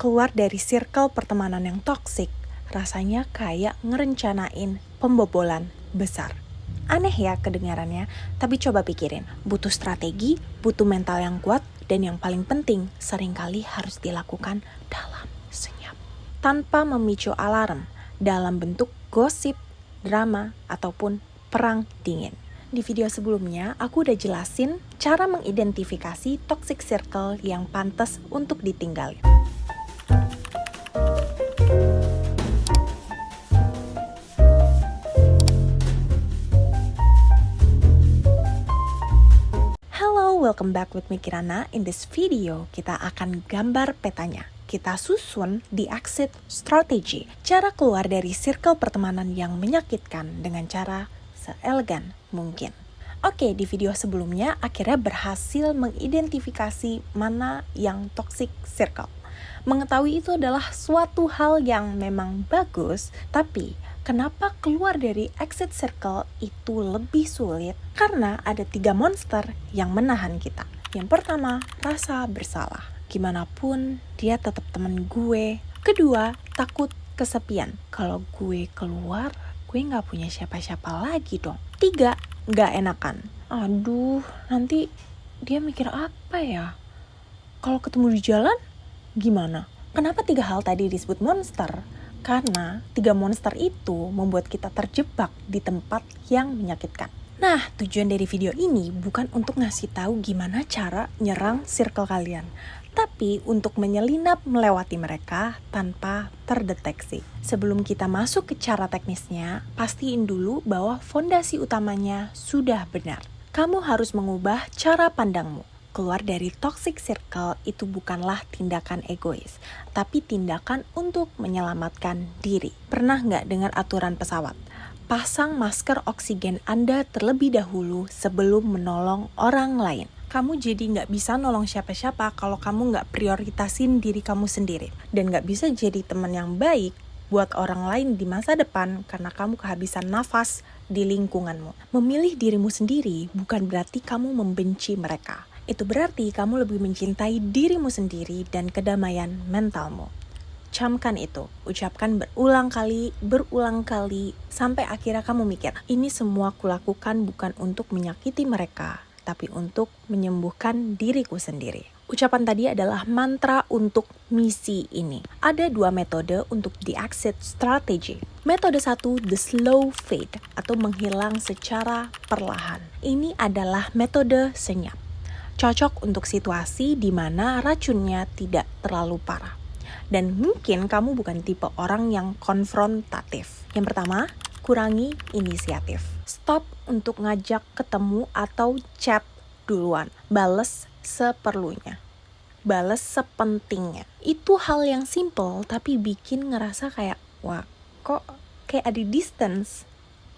keluar dari circle pertemanan yang toksik rasanya kayak ngerencanain pembobolan besar. Aneh ya kedengarannya, tapi coba pikirin. Butuh strategi, butuh mental yang kuat, dan yang paling penting, seringkali harus dilakukan dalam senyap. Tanpa memicu alarm, dalam bentuk gosip, drama, ataupun perang dingin. Di video sebelumnya, aku udah jelasin cara mengidentifikasi toxic circle yang pantas untuk ditinggalin. Hello, welcome back with me Kirana. In this video, kita akan gambar petanya. Kita susun the exit strategy, cara keluar dari circle pertemanan yang menyakitkan dengan cara seelegan mungkin. Oke, di video sebelumnya akhirnya berhasil mengidentifikasi mana yang toxic circle. Mengetahui itu adalah suatu hal yang memang bagus, tapi kenapa keluar dari exit circle itu lebih sulit? Karena ada 3 monster yang menahan kita. Yang pertama, rasa bersalah. Gimana pun, dia tetap temen gue. Kedua, takut kesepian. Kalau gue keluar, gue gak punya siapa-siapa lagi dong. 3, gak enakan. Aduh, nanti dia mikir apa ya? Kalau ketemu di jalan, gimana? Kenapa 3 hal tadi disebut monster? Karena 3 monster itu membuat kita terjebak di tempat yang menyakitkan. Nah, tujuan dari video ini bukan untuk ngasih tahu gimana cara nyerang circle kalian, tapi untuk menyelinap melewati mereka tanpa terdeteksi. Sebelum kita masuk ke cara teknisnya, pastiin dulu bahwa fondasi utamanya sudah benar. Kamu harus mengubah cara pandangmu. Keluar dari toxic circle itu bukanlah tindakan egois, tapi tindakan untuk menyelamatkan diri. Pernah nggak dengar aturan pesawat? Pasang masker oksigen Anda terlebih dahulu sebelum menolong orang lain. Kamu jadi nggak bisa nolong siapa-siapa kalau kamu nggak prioritasin diri kamu sendiri. Dan nggak bisa jadi teman yang baik buat orang lain di masa depan karena kamu kehabisan nafas di lingkunganmu. Memilih dirimu sendiri bukan berarti kamu membenci mereka. Itu berarti kamu lebih mencintai dirimu sendiri dan kedamaian mentalmu. Camkan itu, ucapkan berulang kali, sampai akhirnya kamu mikir, ini semua kulakukan bukan untuk menyakiti mereka, tapi untuk menyembuhkan diriku sendiri. Ucapan tadi adalah mantra untuk misi ini. Ada 2 metode untuk the exit strategy. Metode 1, the slow fade, atau menghilang secara perlahan. Ini adalah metode senyap. Cocok untuk situasi di mana racunnya tidak terlalu parah. Dan mungkin kamu bukan tipe orang yang konfrontatif. Yang pertama, kurangi inisiatif. Stop untuk ngajak ketemu atau chat duluan. Bales seperlunya. Bales sepentingnya. Itu hal yang simple tapi bikin ngerasa kayak, wah kok kayak ada distance.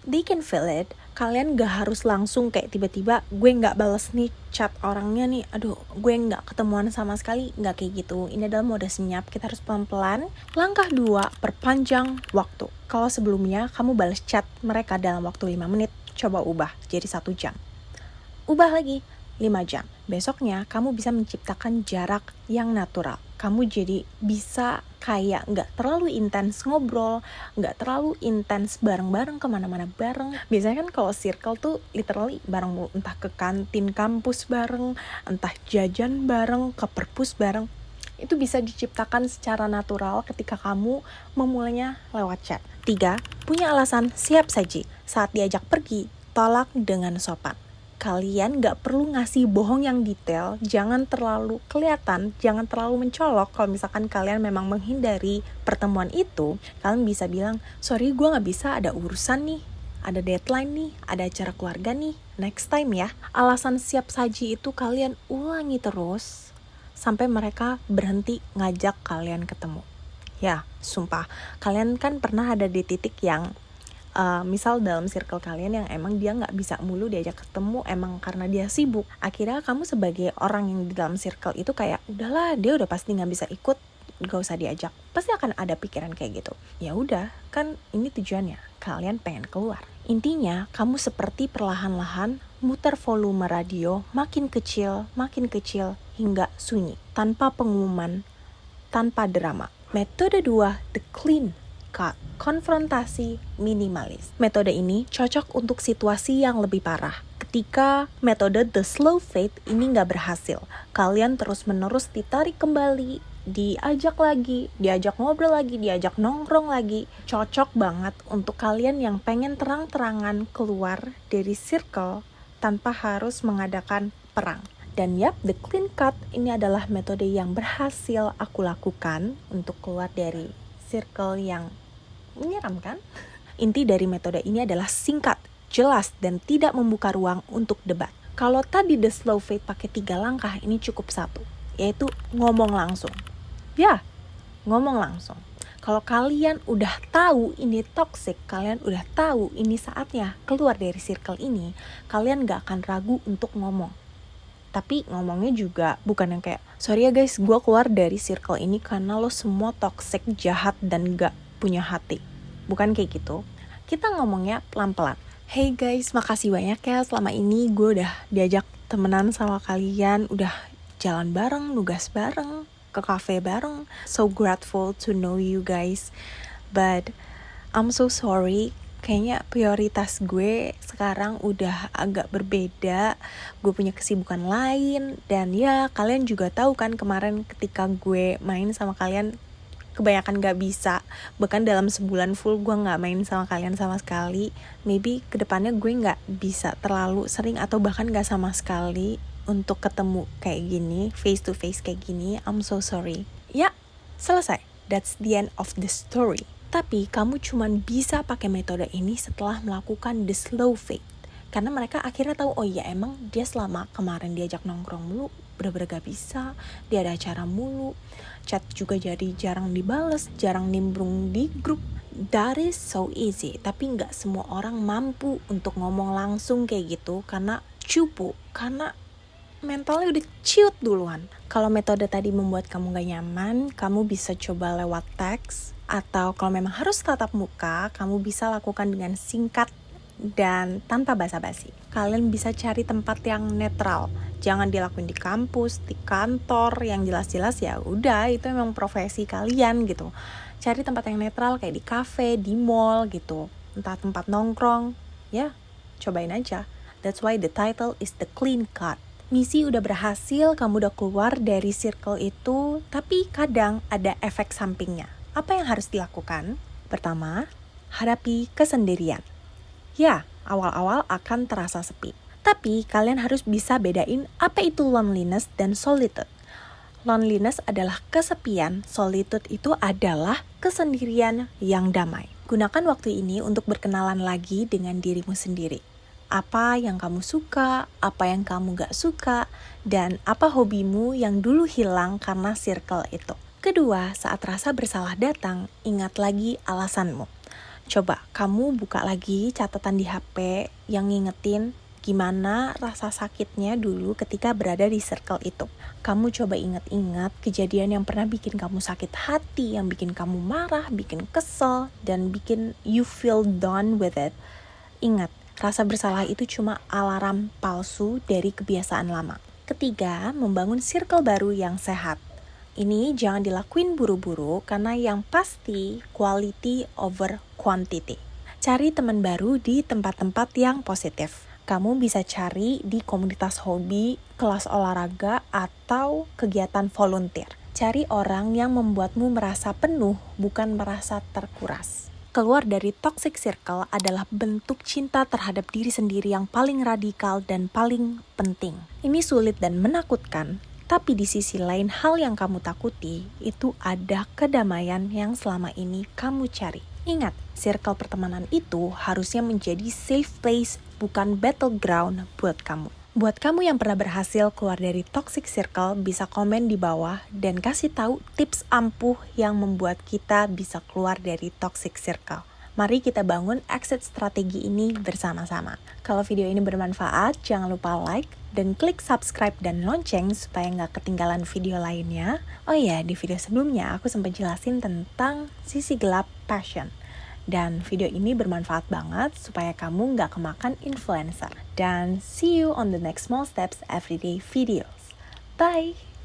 They can feel it. Kalian gak harus langsung kayak tiba-tiba gue gak balas nih chat orangnya nih, aduh gue gak ketemuan sama sekali, gak kayak gitu. Ini adalah mode senyap, kita harus pelan-pelan. Langkah 2, perpanjang waktu. Kalau sebelumnya kamu balas chat mereka dalam waktu 5 menit, coba ubah jadi 1 jam. Ubah lagi 5 jam. Besoknya kamu bisa menciptakan jarak yang natural. Kamu jadi bisa kayak gak terlalu intens ngobrol, gak terlalu intens bareng-bareng kemana-mana bareng. Biasanya kan kalau circle tuh literally bareng mulu, entah ke kantin kampus bareng, entah jajan bareng, ke perpus bareng. Itu bisa diciptakan secara natural ketika kamu memulainya lewat chat. 3, punya alasan siap saji. Saat diajak pergi, tolak dengan sopan. Kalian gak perlu ngasih bohong yang detail, jangan terlalu kelihatan, jangan terlalu mencolok. Kalau misalkan kalian memang menghindari pertemuan itu, kalian bisa bilang, sorry gue gak bisa, ada urusan nih, ada deadline nih, ada acara keluarga nih, next time ya. Alasan siap saji itu kalian ulangi terus, sampai mereka berhenti ngajak kalian ketemu. Ya, sumpah, kalian kan pernah ada di titik yang misal dalam circle kalian yang emang dia gak bisa mulu diajak ketemu emang karena dia sibuk. Akhirnya kamu sebagai orang yang di dalam circle itu kayak, udahlah dia udah pasti gak bisa ikut, gak usah diajak. Pasti akan ada pikiran kayak gitu. Ya udah, kan ini tujuannya, kalian pengen keluar. Intinya, kamu seperti perlahan-lahan muter volume radio makin kecil hingga sunyi. Tanpa pengumuman, tanpa drama. Metode 2, the clean cut, konfrontasi minimalis. Metode ini cocok untuk situasi yang lebih parah. Ketika metode the slow fade ini nggak berhasil, kalian terus-menerus ditarik kembali, diajak lagi, diajak ngobrol lagi, diajak nongkrong lagi. Cocok banget untuk kalian yang pengen terang-terangan keluar dari circle tanpa harus mengadakan perang. Dan yap, the clean cut ini adalah metode yang berhasil aku lakukan untuk keluar dari circle yang menyeramkan. Inti dari metode ini adalah singkat, jelas, dan tidak membuka ruang untuk debat. Kalau tadi the slow fade pakai 3 langkah, ini cukup 1, yaitu ngomong langsung. Ya, ngomong langsung. Kalau kalian udah tahu ini toxic, kalian udah tahu ini saatnya keluar dari circle ini, kalian gak akan ragu untuk ngomong. Tapi ngomongnya juga bukan yang kayak, sorry ya guys, gue keluar dari circle ini karena lo semua toxic, jahat, dan gak punya hati. Bukan kayak gitu. Kita ngomongnya pelan-pelan. Hey guys, makasih banyak ya selama ini gue udah diajak temenan sama kalian, udah jalan bareng, nugas bareng, ke cafe bareng. So grateful to know you guys. But I'm so sorry. Kayaknya prioritas gue sekarang udah agak berbeda. Gue punya kesibukan lain. Dan ya kalian juga tahu kan kemarin ketika gue main sama kalian, kebanyakan gak bisa. Bahkan dalam sebulan full gue gak main sama kalian sama sekali. Maybe kedepannya gue gak bisa terlalu sering atau bahkan gak sama sekali untuk ketemu kayak gini, face to face kayak gini. I'm so sorry. Ya, selesai. That's the end of the story. Tapi kamu cuman bisa pakai metode ini setelah melakukan the slow fade. Karena mereka akhirnya tahu, oh iya emang dia selama kemarin diajak nongkrong mulu, bener-bener gak bisa, dia ada acara mulu, chat juga jadi jarang dibales, jarang nimbrung di grup. That is so easy, tapi gak semua orang mampu untuk ngomong langsung kayak gitu karena cupu, karena mentalnya udah ciut duluan. Kalau metode tadi membuat kamu gak nyaman, kamu bisa coba lewat teks. Atau kalau memang harus tatap muka, kamu bisa lakukan dengan singkat dan tanpa basa-basi. Kalian bisa cari tempat yang netral. Jangan dilakuin di kampus, di kantor, yang jelas-jelas ya udah itu memang profesi kalian gitu. Cari tempat yang netral kayak di cafe, di mall gitu. Entah tempat nongkrong, ya cobain aja. That's why the title is the clean cut. Misi udah berhasil, kamu udah keluar dari circle itu, tapi kadang ada efek sampingnya. Apa yang harus dilakukan? Pertama, hadapi kesendirian. Ya, awal-awal akan terasa sepi. Tapi kalian harus bisa bedain apa itu loneliness dan solitude. Loneliness adalah kesepian, solitude itu adalah kesendirian yang damai. Gunakan waktu ini untuk berkenalan lagi dengan dirimu sendiri. Apa yang kamu suka, apa yang kamu gak suka, dan apa hobimu yang dulu hilang karena circle itu. Kedua, saat rasa bersalah datang, ingat lagi alasanmu. Coba kamu buka lagi catatan di HP yang ngingetin gimana rasa sakitnya dulu ketika berada di circle itu. Kamu coba ingat-ingat kejadian yang pernah bikin kamu sakit hati, yang bikin kamu marah, bikin kesel, dan bikin you feel done with it. Ingat, rasa bersalah itu cuma alarm palsu dari kebiasaan lama. Ketiga, membangun circle baru yang sehat. Ini jangan dilakuin buru-buru karena yang pasti quality over quantity. Cari teman baru di tempat-tempat yang positif. Kamu bisa cari di komunitas hobi, kelas olahraga, atau kegiatan volunteer. Cari orang yang membuatmu merasa penuh, bukan merasa terkuras. Keluar dari toxic circle adalah bentuk cinta terhadap diri sendiri yang paling radikal dan paling penting. Ini sulit dan menakutkan. Tapi di sisi lain hal yang kamu takuti itu ada kedamaian yang selama ini kamu cari. Ingat, circle pertemanan itu harusnya menjadi safe place, bukan battleground buat kamu. Buat kamu yang pernah berhasil keluar dari toxic circle, bisa komen di bawah dan kasih tahu tips ampuh yang membuat kita bisa keluar dari toxic circle. Mari kita bangun exit strategi ini bersama-sama. Kalau video ini bermanfaat, jangan lupa like dan klik subscribe dan lonceng supaya nggak ketinggalan video lainnya. Oh iya, di video sebelumnya aku sempat jelasin tentang sisi gelap passion. Dan video ini bermanfaat banget supaya kamu nggak kemakan influencer. Dan see you on the next small steps everyday videos. Bye!